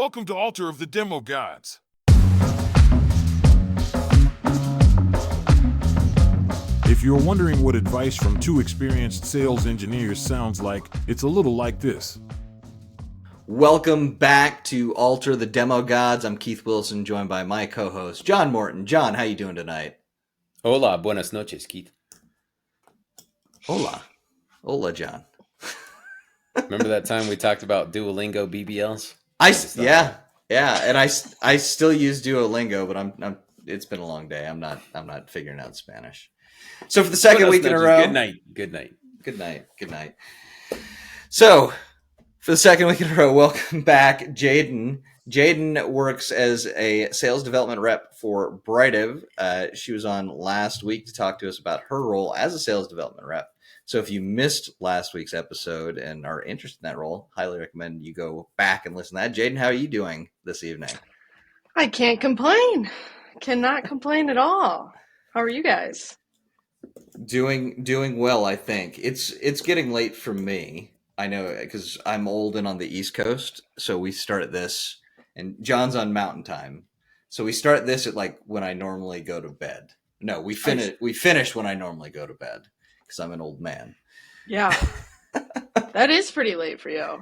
Welcome to Altar of the Demo Gods. If you're wondering what advice from two experienced sales engineers sounds like, it's a little like this. Welcome back to Altar the Demo Gods. I'm Keith Wilson, joined by my co-host, John Morton. John, how you doing tonight? Hola, buenas noches, Keith. Hola. Hola, John. Remember that time we talked about Duolingo BBLs? Yeah, and I still use Duolingo, but it's been a long day. I'm not figuring out Spanish. So for the second week in a row, Good night. So for the second week in a row, welcome back, Jayden. Jayden works as a sales development rep for Brightive. She was on last week to talk to us about her role as a sales development rep. So if you missed last week's episode and are interested in that role, highly recommend you go back and listen to that. Jayden, how are you doing this evening? I can't complain. Cannot complain at all. How are you guys? Doing well, I think. It's getting late for me. I know, because I'm old and on the East Coast, so we start at this, and John's on Mountain Time, so we start this at like when I normally go to bed. No, we finish when I normally go to bed because I'm an old man. Yeah, that is pretty late for you.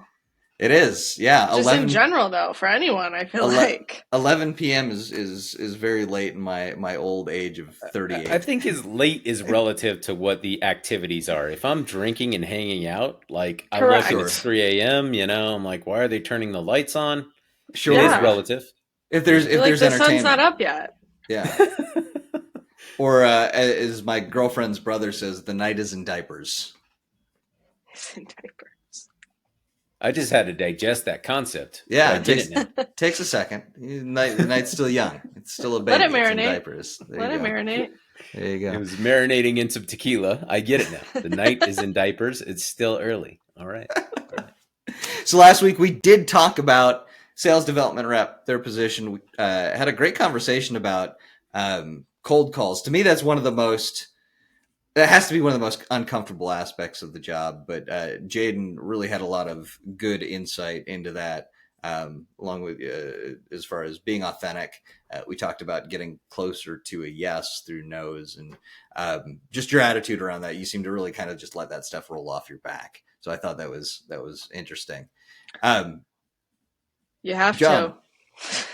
It is, yeah. Just 11, in general, though, for anyone, I feel like 11 p.m. is very late in my old age of 38. I think his late is relative to what the activities are. If I'm drinking and hanging out, like I look and it's 3 a.m., I'm like, why are they turning the lights on? Sure, it is relative. If there's the entertainment, sun's not up yet. Yeah. Or as my girlfriend's brother says, the night is in diapers. It's in diapers. I just had to digest that concept. Yeah, it takes a second. The night's still young. It's still a baby. Let it marinate. It's in diapers. Let it marinate. There you go. It was marinating in some tequila. I get it now. The night is in diapers. It's still early. All right. So last week we did talk about sales development rep, their position. We had a great conversation about cold calls. To me, that's that has to be one of the most uncomfortable aspects of the job, but Jayden really had a lot of good insight into that, along with as far as being authentic. We talked about getting closer to a yes through no's, and just your attitude around that. You seem to really kind of just let that stuff roll off your back. So I thought that was interesting. You have John, to.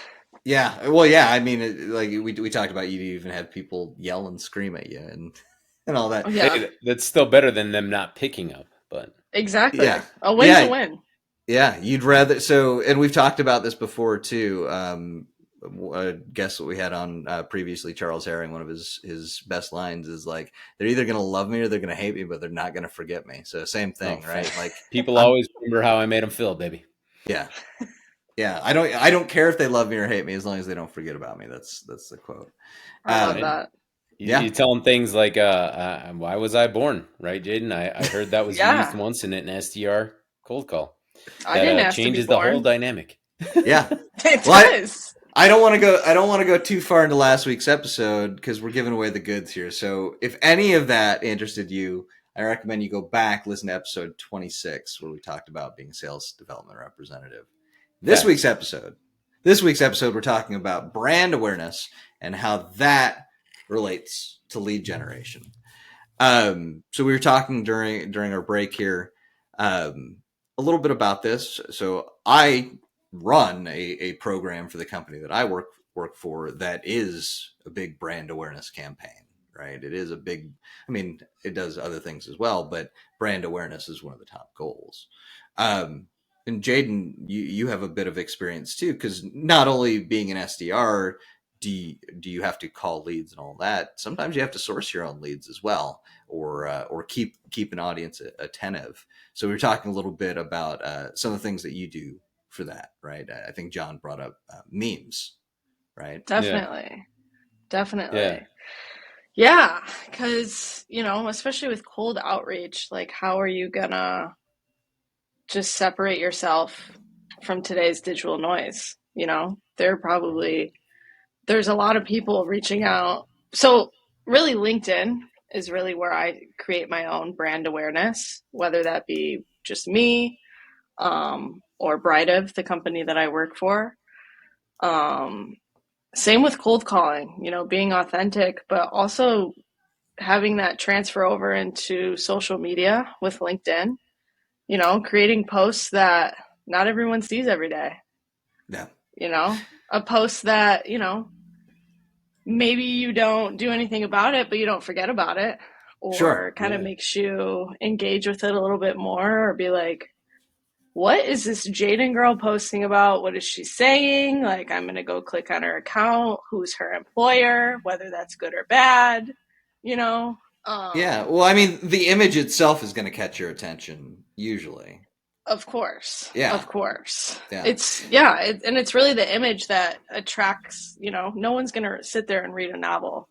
Yeah. Well, yeah. I mean, like we talked about, you even have people yell and scream at you and all that. Yeah. Hey, that's still better than them not picking up, but exactly. Yeah. A win's a win. Yeah. You'd rather, and we've talked about this before too. I guess what we had on previously, Charles Herring, one of his best lines is like, they're either going to love me or they're going to hate me, but they're not going to forget me. So same thing, right? Like people always remember how I made them feel, baby. Yeah. Yeah. I don't care if they love me or hate me as long as they don't forget about me. That's the quote. I love that. You tell them things like, why was I born? Right, Jayden? I heard that was used once in an SDR cold call. I didn't ask changes to be born. the whole dynamic. Yeah. It does. I don't want to go too far into last week's episode because we're giving away the goods here. So if any of that interested you, I recommend you go back, listen to episode 26, where we talked about being a sales development representative. This week's episode, we're talking about brand awareness and how that relates to lead generation. So we were talking during our break here a little bit about this. So I run a program for the company that I work for that is a big brand awareness campaign, right? It is a big, it does other things as well, but brand awareness is one of the top goals. And Jayden, you have a bit of experience too, because not only being an SDR, do you have to call leads and all that? Sometimes you have to source your own leads as well, or keep an audience attentive. So we were talking a little bit about some of the things that you do for that, right? I think John brought up memes, right? Definitely. Yeah, because especially with cold outreach, like how are you gonna just separate yourself from today's digital noise? There's a lot of people reaching out. So really LinkedIn is really where I create my own brand awareness, whether that be just me or Brightive, the company that I work for. Same with cold calling, being authentic, but also having that transfer over into social media with LinkedIn, creating posts that not everyone sees every day. Yeah. A post that, maybe you don't do anything about it, but you don't forget about it, or kind of makes you engage with it a little bit more, or be like, what is this Jayden girl posting about? What is she saying? Like, I'm going to go click on her account. Who's her employer? Whether that's good or bad, Yeah. Well, I mean, the image itself is going to catch your attention usually. Of course. Yeah. Of course. Yeah. And it's really the image that attracts, no one's going to sit there and read a novel.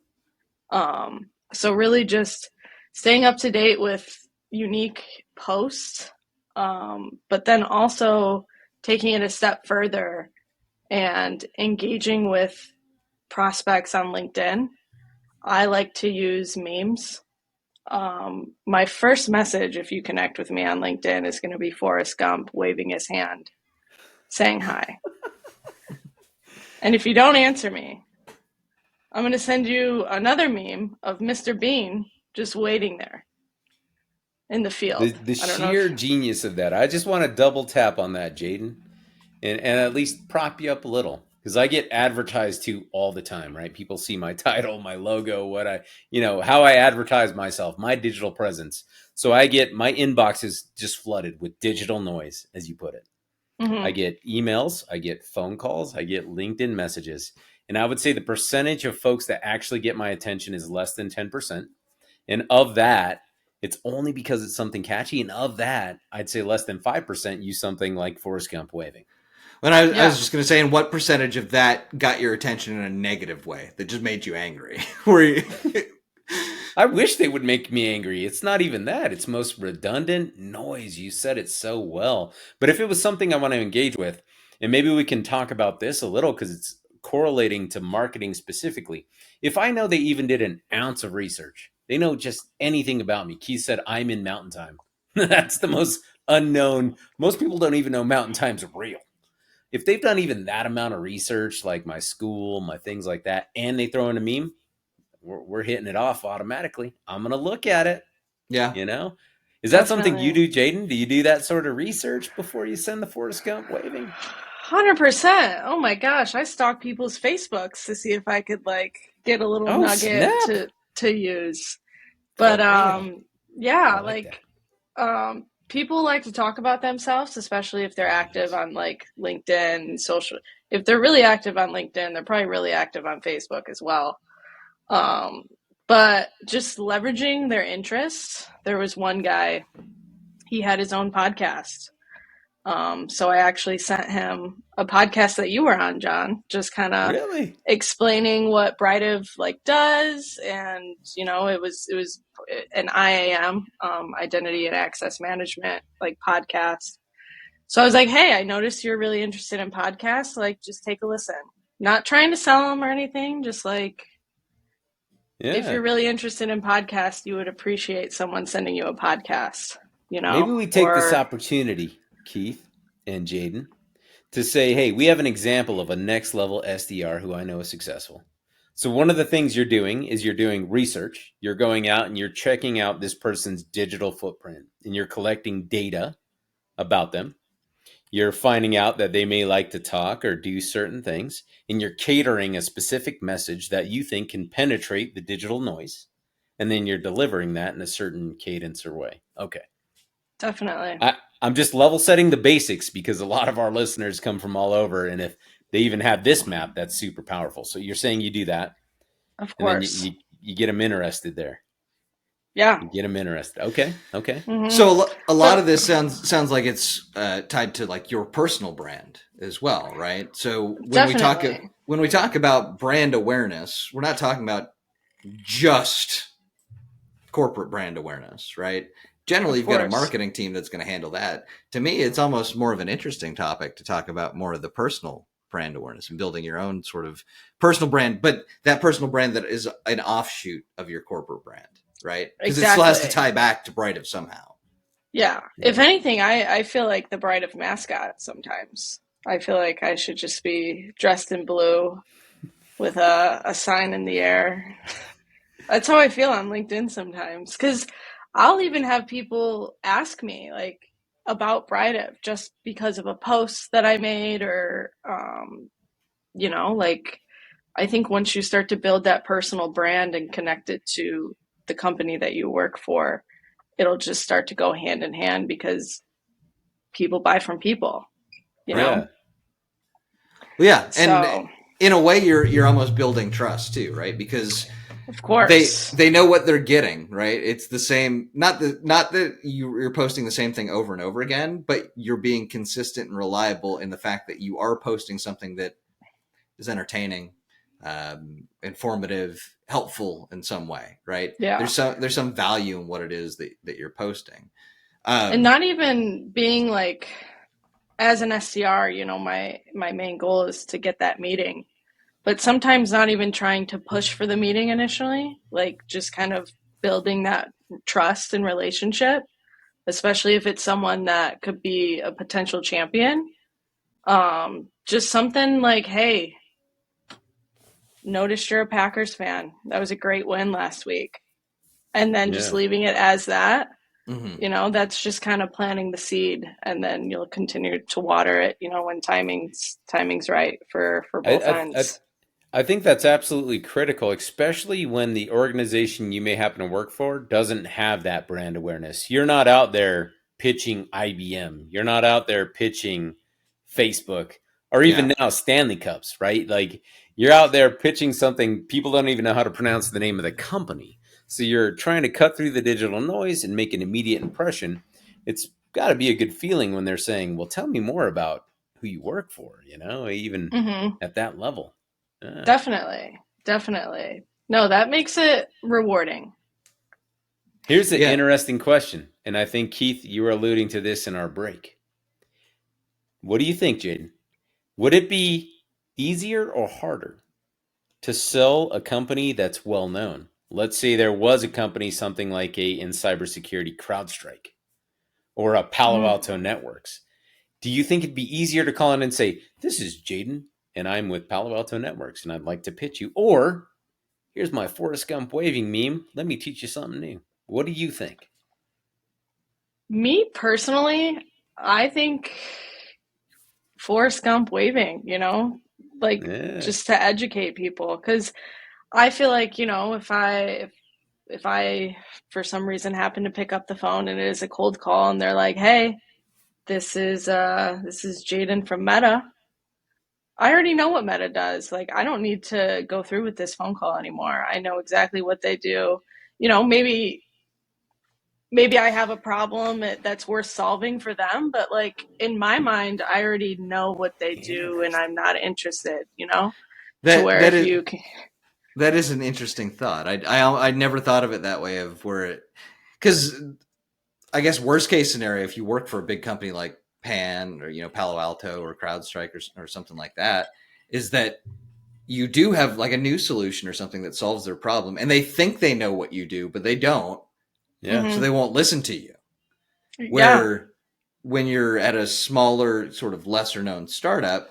So really just staying up to date with unique posts, but then also taking it a step further and engaging with prospects on LinkedIn. I like to use memes. My first message, if you connect with me on LinkedIn, is going to be Forrest Gump waving his hand, saying hi. And if you don't answer me, I'm going to send you another meme of Mr. Bean just waiting there in the field. The sheer genius of that. I just want to double tap on that, Jayden, and at least prop you up a little. Because I get advertised to all the time, right? People see my title, my logo, how I advertise myself, my digital presence. So my inbox is just flooded with digital noise, as you put it. Mm-hmm. I get emails, I get phone calls, I get LinkedIn messages. And I would say the percentage of folks that actually get my attention is less than 10%. And of that, it's only because it's something catchy. And of that, I'd say less than 5% use something like Forrest Gump waving. And I was just going to say, and what percentage of that got your attention in a negative way that just made you angry? I wish they would make me angry. It's not even that. It's most redundant noise. You said it so well. But if it was something I want to engage with, and maybe we can talk about this a little because it's correlating to marketing specifically. If I know they even did an ounce of research, they know just anything about me. Keith said, I'm in Mountain Time. That's the most unknown. Most people don't even know Mountain Time's real. If they've done even that amount of research, like my school, my things like that, and they throw in a meme, we're hitting it off automatically. I'm going to look at it. Yeah. Is that something you do, Jayden? Do you do that sort of research before you send the Forrest Gump waving? 100%. Oh my gosh. I stalk people's Facebooks to see if I could get a little nugget to use. But people like to talk about themselves, especially if they're active on LinkedIn and social. If they're really active on LinkedIn, they're probably really active on Facebook as well. But just leveraging their interests. There was one guy, he had his own podcast. So I actually sent him a podcast that you were on, John, just kind of explaining what Brightive does. And, it was an IAM, Identity and Access Management, podcast. So I was like, hey, I noticed you're really interested in podcasts. Just take a listen. Not trying to sell them or anything. Just if you're really interested in podcasts, you would appreciate someone sending you a podcast, Maybe we take this opportunity, Keith and Jayden, to say, hey, we have an example of a next level SDR who I know is successful. So one of the things you're doing is you're doing research. You're going out and you're checking out this person's digital footprint and you're collecting data about them. You're finding out that they may like to talk or do certain things, and you're catering a specific message that you think can penetrate the digital noise. And then you're delivering that in a certain cadence or way. Okay. Definitely. I'm just level setting the basics because a lot of our listeners come from all over. And if they even have this map, that's super powerful. So you're saying you do that. Of course. And then you get them interested there. Yeah. You get them interested. Okay. Mm-hmm. So a lot of this sounds like it's tied to your personal brand as well, right? So when we talk about brand awareness, we're not talking about just corporate brand awareness, right? Generally, you've got a marketing team that's going to handle that. To me, it's almost more of an interesting topic to talk about more of the personal brand awareness and building your own sort of personal brand, but that personal brand that is an offshoot of your corporate brand, right? Because it still has to tie back to Brightive somehow. Yeah. If anything, I feel like the Brightive mascot sometimes. I feel like I should just be dressed in blue with a sign in the air. That's how I feel on LinkedIn sometimes. Because I'll even have people ask me like about Brightive just because of a post that I made, or like I think once you start to build that personal brand and connect it to the company that you work for, it'll just start to go hand in hand because people buy from people, you know? Yeah. And So, in a way, you're almost building trust too, right? Because of course. they know what they're getting, right? It's the same, not that you're posting the same thing over and over again, but you're being consistent and reliable in the fact that you are posting something that is entertaining, informative, helpful in some way, right? Yeah. There's some value in what it is that you're posting. And not even being like, as an SDR, my main goal is to get that meeting, but sometimes not even trying to push for the meeting initially, like just kind of building that trust and relationship, especially if it's someone that could be a potential champion. Just something like, hey, noticed you're a Packers fan. That was a great win last week. And then just leaving it as that. Mm-hmm. That's just kind of planting the seed, and then you'll continue to water it, when timing's right for both ends. I think that's absolutely critical, especially when the organization you may happen to work for doesn't have that brand awareness. You're not out there pitching IBM. You're not out there pitching Facebook, or even now Stanley Cups, right? Like, you're out there pitching something people don't even know how to pronounce the name of the company. So you're trying to cut through the digital noise and make an immediate impression. It's got to be a good feeling when they're saying, well, tell me more about who you work for, even at that level. Definitely. No, that makes it rewarding. Here's an interesting question, and I think, Keith, you were alluding to this in our break. What do you think, Jayden? Would it be easier or harder to sell a company that's well known? Let's say there was a company, something like in cybersecurity, CrowdStrike, or a Palo Alto Networks. Do you think it'd be easier to call in and say, this is Jayden, and I'm with Palo Alto Networks, and I'd like to pitch you? Or, here's my Forrest Gump waving meme. Let me teach you something new. What do you think? Me personally, I think Forrest Gump waving, just to educate people. Because I feel like, if I for some reason happen to pick up the phone and it is a cold call and they're like, hey, this is Jayden from Meta, I already know what Meta does. Like, I don't need to go through with this phone call anymore. I know exactly what they do. Maybe I have a problem that's worth solving for them, but like in my mind, I already know what they do and I'm not interested, That is an interesting thought. I never thought of it that way, of where it, because I guess worst case scenario, if you work for a big company like Pan or Palo Alto or CrowdStrike or something like that, is that you do have like a new solution or something that solves their problem, and they think they know what you do, but they don't. Yeah. So they won't listen to you. Where when you're at a smaller, sort of lesser known startup,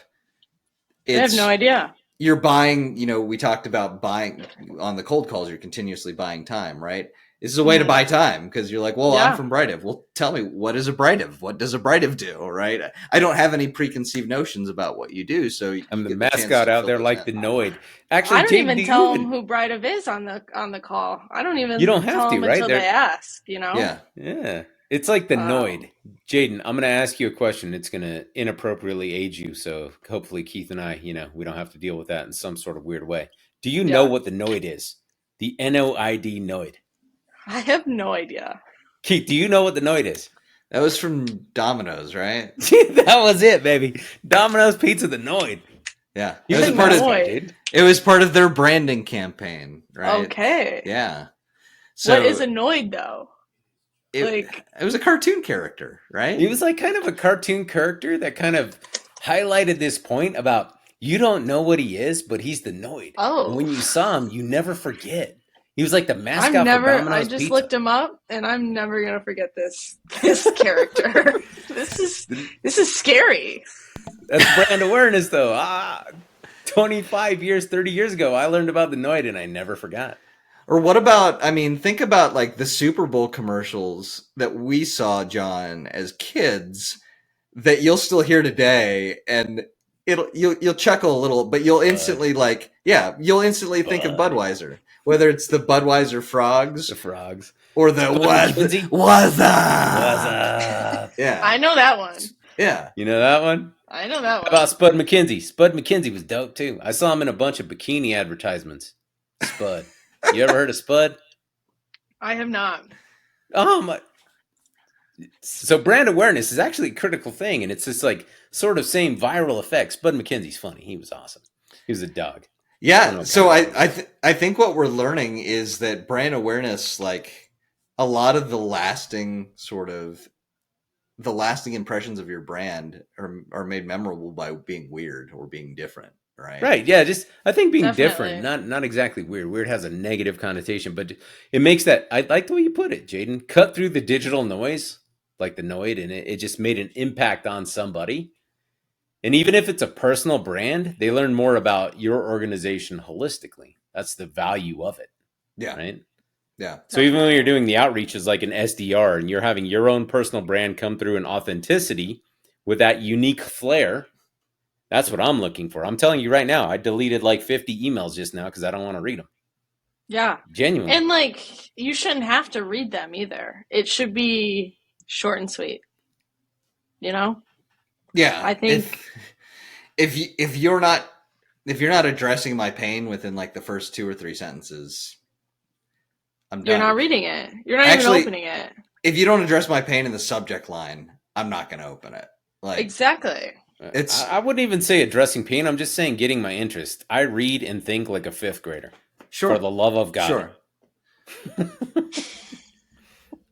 they have no idea. You're buying, we talked about buying on the cold calls, you're continuously buying time, right? This is a way to buy time, because you're like, well, I'm from Brightive. Well, tell me, what is a Brightive? What does a Brightive do, right? I don't have any preconceived notions about what you do, so I'm the mascot out there like the Noid. Actually, I don't even tell them who Brightive is on the call. I don't even. You don't have tell to, them right? Until they ask, Yeah. It's like the Noid. Jayden, I'm going to ask you a question. It's going to inappropriately age you, so hopefully Keith and I, we don't have to deal with that in some sort of weird way. Do you know what the Noid is? The NOID Noid. I have no idea. Keith, do you know what the Noid is? That was from Domino's, right? That was it, baby. Domino's Pizza, the Noid. Yeah. It was part of their branding campaign, right? Okay. Yeah. So what is a Noid, though? It was a cartoon character, right? It was like kind of a cartoon character that kind of highlighted this point about you don't know what he is, but he's the Noid. Oh. And when you saw him, you never forget. He was like the mascot for Domino's I just Pizza. looked him up, and I'm never gonna forget this character. This is scary. That's brand awareness, though. 25 years, 30 years ago, I learned about the Noid and I never forgot. Or what about, I mean, think about like the Super Bowl commercials that we saw, John, as kids that you'll still hear today, and you'll chuckle a little, but you'll instantly you'll instantly think of Budweiser. Whether it's the Budweiser frogs, The frogs. or the what's up? Yeah. I know that one. Yeah. You know that one? I know that How one. about Spud McKenzie? Spud McKenzie was dope, too. I saw him in a bunch of bikini advertisements. Spud. You ever heard of Spud? I have not. Oh, my. So brand awareness is actually a critical thing, and it's this like sort of same viral effect. Spud McKenzie's funny. He was awesome. He was a dog. Yeah. So I think what we're learning is that brand awareness, like a lot of the lasting impressions of your brand are made memorable by being weird or being different. Right. Right. Yeah. Just I think being Definitely. different, not exactly weird. Weird has a negative connotation, but it makes that. I like the way you put it, Jayden. Cut through the digital noise, like the Noid, and it just made an impact on somebody. And even if it's a personal brand, they learn more about your organization holistically. That's the value of it. Yeah. Right. Yeah. So even when you're doing the outreach as like an SDR and you're having your own personal brand come through in authenticity with that unique flair, that's what I'm looking for. I'm telling you right now, I deleted like 50 emails just now because I don't want to read them. Yeah. Genuinely. And like, you shouldn't have to read them either. It should be short and sweet. You know? Yeah. I think if you're not addressing my pain within like the first 2 or 3 sentences, I'm done. you're not reading it. You're not Actually, even opening it. If you don't address my pain in the subject line, I'm not going to open it. Like Exactly. I wouldn't even say addressing pain. I'm just saying getting my interest. I read and think like a 5th grader. Sure. For the love of God. Sure.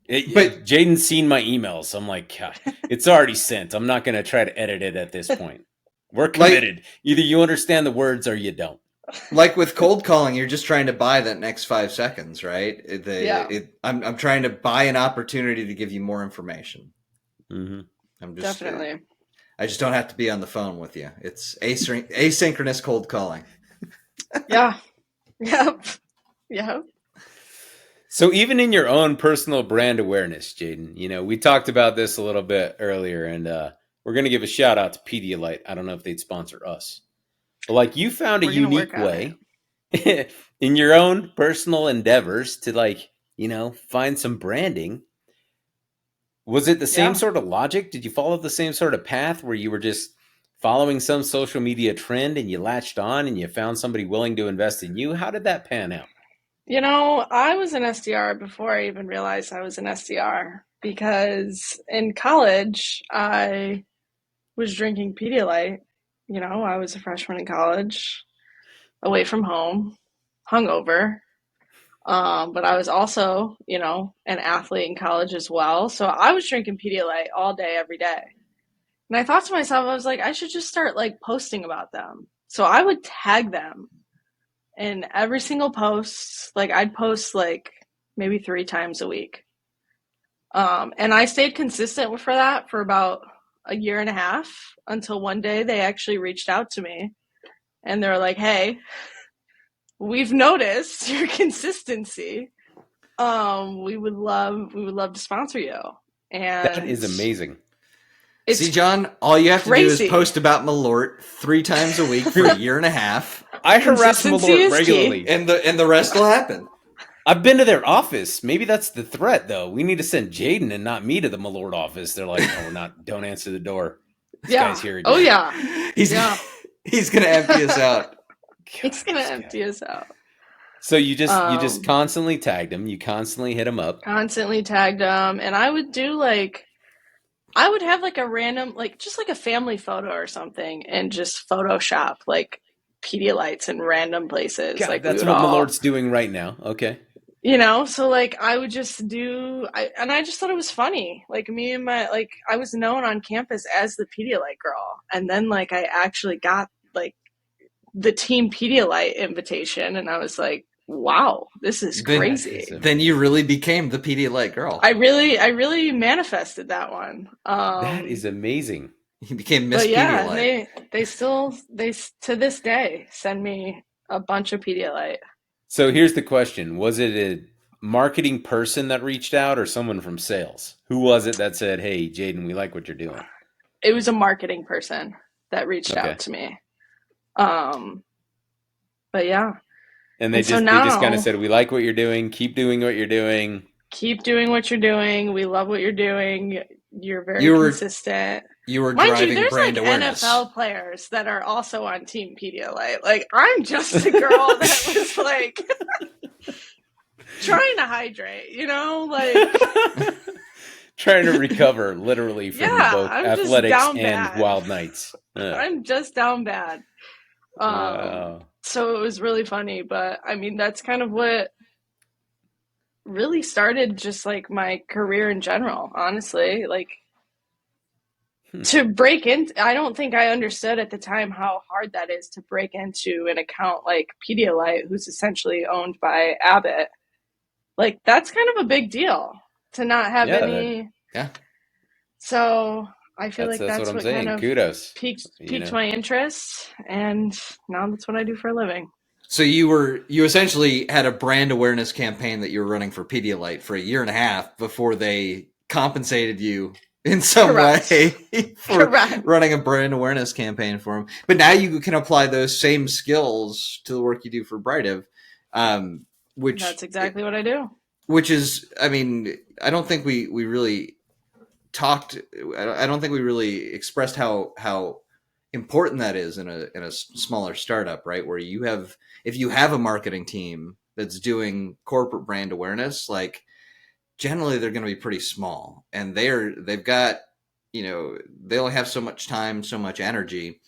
But Jayden's seen my emails. So I'm like, God, it's already sent. I'm not going to try to edit it at this point. We're committed. Either you understand the words or you don't. Like with cold calling, you're just trying to buy that next 5 seconds, right? I'm trying to buy an opportunity to give you more information. Mm-hmm. I'm just Definitely. I just don't have to be on the phone with you. It's asynchronous cold calling. Yeah. Yep. Yep. So even in your own personal brand awareness, Jayden, you know, we talked about this a little bit earlier, and we're going to give a shout out to Pedialyte. I don't know if they'd sponsor us. But like you found a unique way in your own personal endeavors to like, you know, find some branding. Was it the same sort of logic? Did you follow the same sort of path where you were just following some social media trend and you latched on and you found somebody willing to invest in you? How did that pan out? You know, I was an SDR before I even realized I was an SDR because in college I was drinking Pedialyte. You know, I was a freshman in college, away from home, hungover. But I was also, you know, an athlete in college as well. So I was drinking Pedialyte all day, every day. And I thought to myself, I was like, I should just start like posting about them. So I would tag them in every single post. Like I'd post like maybe 3 times a week. And I stayed consistent for that for about a year and a half until one day they actually reached out to me and they were like, hey, we've noticed your consistency. We would love to sponsor you. And that is amazing. See, John, all you have to do is post about Malort 3 times a week for a year and a half. I harass Malort regularly. And the rest will happen. I've been to their office. Maybe that's the threat, though. We need to send Jayden and not me to the Malort office. They're like, no, we're not. Don't answer the door. This guy's here again. Oh, yeah. He's going to empty us out. He's going to empty us out. So you just constantly tagged him. You constantly hit him up. Constantly tagged him. And I would do I would have like a random, like just like a family photo or something and just Photoshop like Pedialytes in random places. God, like that's what Malort's doing right now. Okay. You know, so like I would just and I just thought it was funny. Like me and I was known on campus as the Pedialyte girl. And then like I actually got like the Team Pedialyte invitation and I was like, wow, this is crazy. Then you really became the Pedialyte girl. I really manifested that one. That is amazing. You became Miss But yeah, Pedialyte. they to this day send me a bunch of Pedialyte. So here's the question. Was it a marketing person that reached out or someone from sales? Who was it that said, hey, Jayden, we like what you're doing? It was a marketing person that reached Okay. out to me. But yeah. And And so they just kind of now, said, we like what you're doing. Keep doing what you're doing. keep doing what you're doing. We love what you're doing. You're very You were consistent. you were Mind you, driving there's brand like awareness. NFL players that are also on Team Pedialyte. Like, I'm just a girl that was like trying to hydrate, you know? Like, Trying to recover literally from yeah, both I'm just athletics down and bad. wild nights. I'm just down bad. Wow. So it was really funny, but I mean, that's kind of what really started just like my career in general, honestly. Like, to break in, I don't think I understood at the time how hard that is to break into an account like Pedialyte, who's essentially owned by Abbott. Like, that's kind of a big deal to not have any. Yeah. So I feel like That's what that's I'm what kind saying. of Kudos. piqued my interest, and now that's what I do for a living. So you essentially had a brand awareness campaign that you were running for Pedialyte for a year and a half before they compensated you in some Correct. way for Correct. running a brand awareness campaign for them. But now you can apply those same skills to the work you do for Brightive, which That's exactly what I do. Which is, I mean, I don't think we really talked. I don't think we really expressed how important that is in a smaller startup, right? Where if you have a marketing team that's doing corporate brand awareness, like generally they're going to be pretty small, and they've got, they only have so much time, so much energy,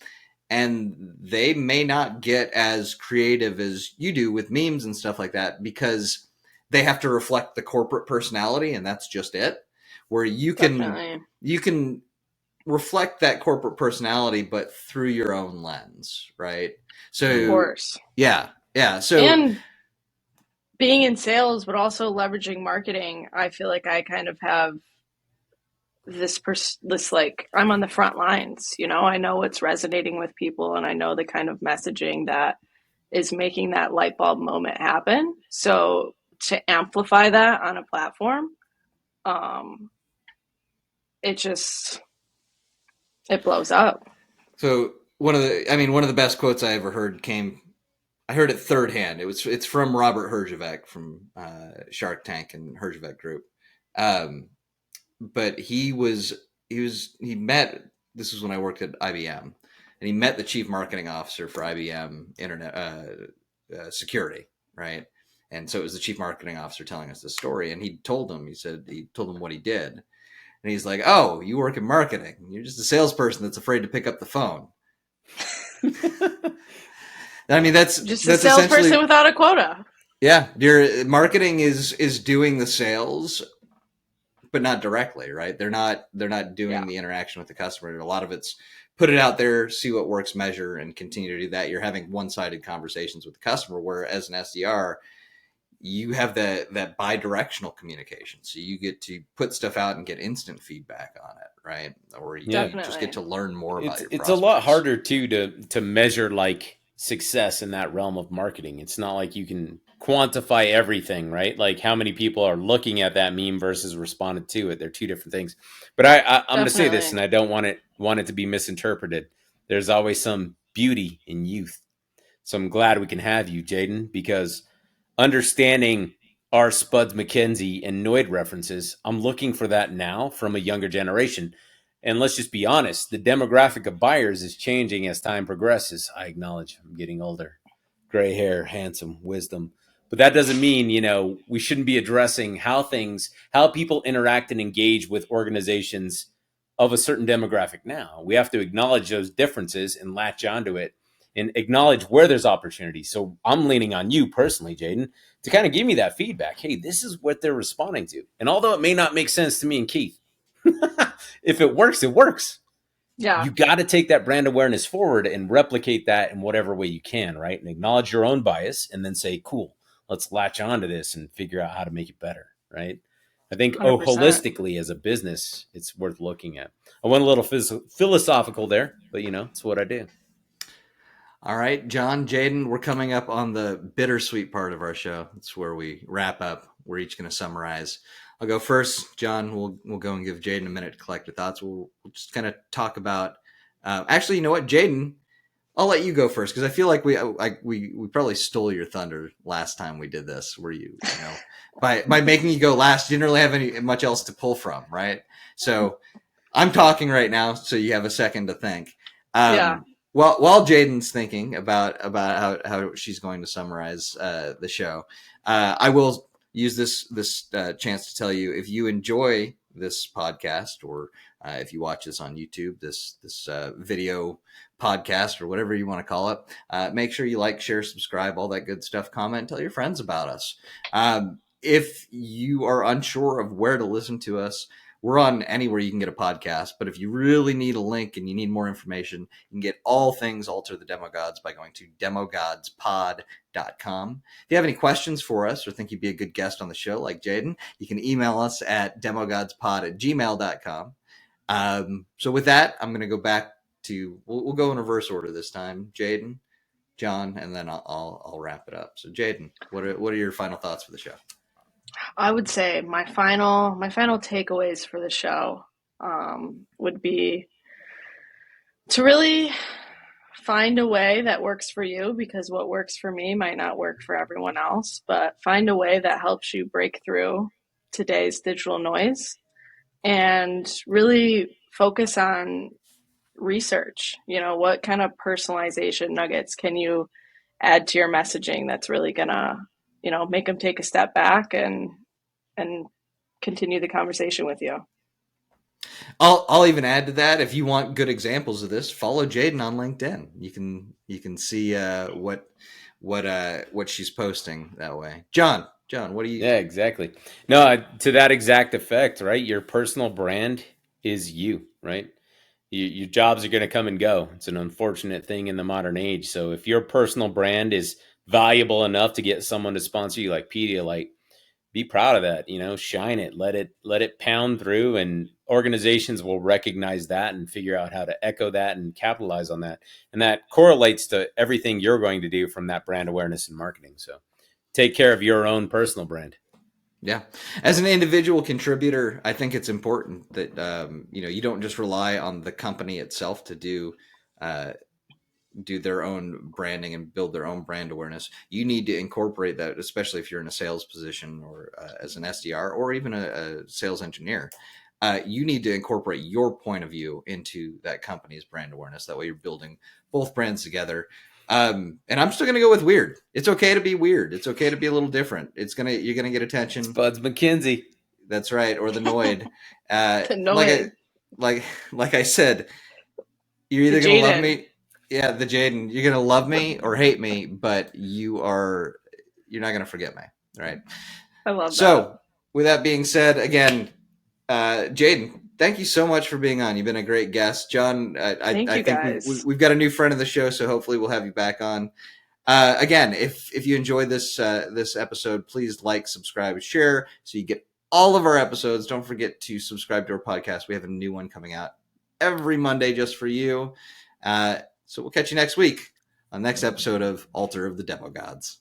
and they may not get as creative as you do with memes and stuff like that because they have to reflect the corporate personality, and that's just it. Where you can reflect that corporate personality, but through your own lens, right? So, of course, yeah. So, and being in sales, but also leveraging marketing, I feel like I kind of have this like, I'm on the front lines. I know what's resonating with people, and I know the kind of messaging that is making that light bulb moment happen. So to amplify that on a platform, it blows up. So one of the best quotes I ever heard I heard it third hand. It's from Robert Herjavec from Shark Tank and Herjavec Group. But he met, this was when I worked at IBM, and he met the chief marketing officer for IBM Internet Security, right? And so it was the chief marketing officer telling us the story, and he told him what he did. And he's like, "Oh, you work in marketing. You're just a salesperson that's afraid to pick up the phone." I mean, that's just a salesperson without a quota. Yeah, your marketing is doing the sales, but not directly, right? They're not doing the interaction with the customer. A lot of it's put it out there, see what works, measure, and continue to do that. You're having one-sided conversations with the customer, where as an SDR, you have that bi-directional communication. So you get to put stuff out and get instant feedback on it, right? Or you just get to learn more about your prospects. It's a lot harder too to measure like success in that realm of marketing. It's not like you can quantify everything, right? Like how many people are looking at that meme versus responded to it. They're two different things. But I'm going to say this, and I don't want it to be misinterpreted. There's always some beauty in youth. So I'm glad we can have you, Jayden, because understanding our Spuds McKenzie and Noid references, I'm looking for that now from a younger generation. And let's just be honest, the demographic of buyers is changing as time progresses. I acknowledge I'm getting older. Gray hair, handsome, wisdom. But that doesn't mean, we shouldn't be addressing how people interact and engage with organizations of a certain demographic now. We have to acknowledge those differences and latch onto it and acknowledge where there's opportunity. So I'm leaning on you personally, Jayden, to kind of give me that feedback. Hey, this is what they're responding to. And although it may not make sense to me and Keith, if it works, it works. Yeah. You got to take that brand awareness forward and replicate that in whatever way you can, right? And acknowledge your own bias and then say, cool, let's latch onto this and figure out how to make it better, right? I think, 100%. holistically as a business, it's worth looking at. I went a little philosophical there, but it's what I do. All right, John, Jayden, we're coming up on the bittersweet part of our show. It's where we wrap up. We're each going to summarize. I'll go first. John, we'll go and give Jayden a minute to collect your thoughts. We'll just kind of talk about. Actually, you know what, Jayden, I'll let you go first because I feel like we probably stole your thunder last time we did this. Where you know by making you go last, you didn't really have much else to pull from, right? So I'm talking right now, so you have a second to think. Yeah. While Jayden's thinking about how she's going to summarize the show, I will use this chance to tell you, if you enjoy this podcast, or if you watch this on YouTube, this video podcast, or whatever you want to call it, make sure you like, share, subscribe, all that good stuff. Comment, tell your friends about us. If you are unsure of where to listen to us, we're on anywhere you can get a podcast, but if you really need a link and you need more information, you can get all things Alter the Demo Gods by going to demogodspod.com. If you have any questions for us or think you'd be a good guest on the show like Jayden, you can email us at demogodspod@gmail.com. So with that, I'm going to go back to, we'll go in reverse order this time. Jayden, John, and then I'll wrap it up. So Jayden, what are your final thoughts for the show? I would say my final takeaways for the show would be to really find a way that works for you, because what works for me might not work for everyone else, but find a way that helps you break through today's digital noise and really focus on research. What kind of personalization nuggets can you add to your messaging that's really gonna make them take a step back and continue the conversation with you. I'll even add to that, if you want good examples of this, follow Jayden on LinkedIn. You can see what she's posting that way. John, what do you? Yeah, exactly. No, to that exact effect, right? Your personal brand is you, right? Your jobs are going to come and go. It's an unfortunate thing in the modern age. So if your personal brand is valuable enough to get someone to sponsor you like Pedialyte, be proud of that, shine it, let it pound through, and organizations will recognize that and figure out how to echo that and capitalize on that. And that correlates to everything you're going to do from that brand awareness and marketing. So take care of your own personal brand. Yeah. As an individual contributor, I think it's important that, you don't just rely on the company itself to do their own branding and build their own brand awareness. You need to incorporate that, especially if you're in a sales position or as an SDR or even a sales engineer. You need to incorporate your point of view into that company's brand awareness. That way you're building both brands together. And I'm still going to go with weird. It's okay to be weird. It's okay to be a little different. You're going to get attention. It's Buds McKinsey. That's right. Or the Noid. The Noid. Like I said, you're either going to love me. Yeah, the Jayden, you're going to love me or hate me, but you're not going to forget me. Right. I love that. So with that being said, again, Jayden, thank you so much for being on. You've been a great guest. John, I think guys. we've got a new friend of the show, so hopefully we'll have you back on. Again, if you enjoyed this episode, please like, subscribe, share so you get all of our episodes. Don't forget to subscribe to our podcast. We have a new one coming out every Monday just for you. So we'll catch you next week on the next episode of Alter of the Demo Gods.